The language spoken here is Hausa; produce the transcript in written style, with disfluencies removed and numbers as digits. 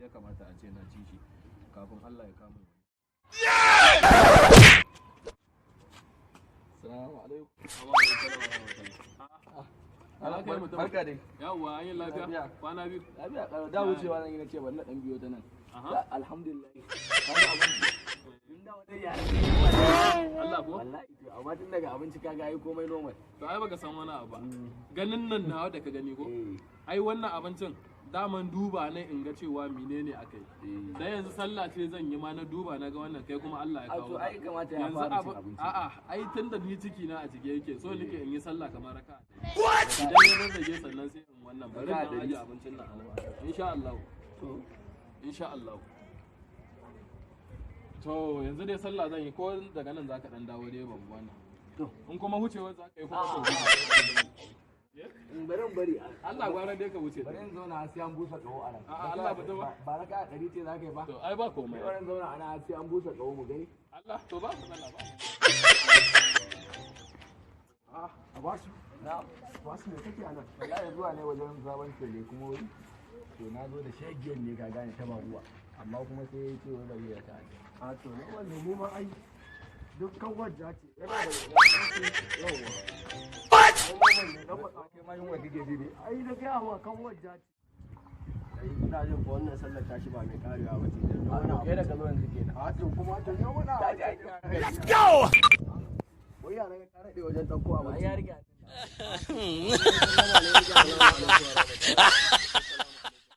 ya kamata a ce na ci shi kafin Allah ya kama ni. Assalamu alaikum. Barka dai. Yawwa, an yi lafiya? Kwana biyu? Lafiya ƙarar da wucewa nan yana ce bari na ɗan biyo ta nan. Alhamdulillah. Allah ko? Wallahi to amma tun daga abinci ka ga yi komai normal. To ai baka san wani abu ba. Ganin nan nawa da ka gani ko? Ai wannan abincin daman duba ne in ga cewa menene akai. Dan yanzu sallah ce zan yi ma na duba na ga wannan kai kuma Allah ya kawo. To ai kamata ya fara cin abinci. A'a, ai tunda ni ciki na a cike yake so nake in yi sallah kamar raka. What? Idan na rage sannan sai in wannan bari na aje abincin nan. Insha Allah. To insha Allah. To yanzu dai sallah zan yi ko daga nan zaka dan dawo dai babu wannan. To in kuma wucewa zaka yi kuma to. Bari Allah gwara dai ka wuce. bari in zauna sai an busa kawo a nan. Allah ba ta ba. Ba na ka 100 ce zaka yi ba. To ai ba komai. Bari in zauna ana sai an busa kawo mu gani. Allah to ba su Allah ba. A basu. Na basu ne kake anan. Wallahi zuwa ne wajen zaban kele kuma wuri. To na zo da shegiyar ne ka gane ta baruwa. Amma kuma sai ya ce wai bari ya ta. A to ne wannan mu ma ai dukkan wajja ce. Yana da yawa. What? Kai ma yin wadda ke dide. Ai da kai hawa kan wajja ce. Ina jin ko wannan sallar tashi ba mai karewa ba ce. A to kai da ka zo yanzu kenan. A to kuma ta yau muna. Let's go. Wai yaran ka rade wajen dauko a Ya riga.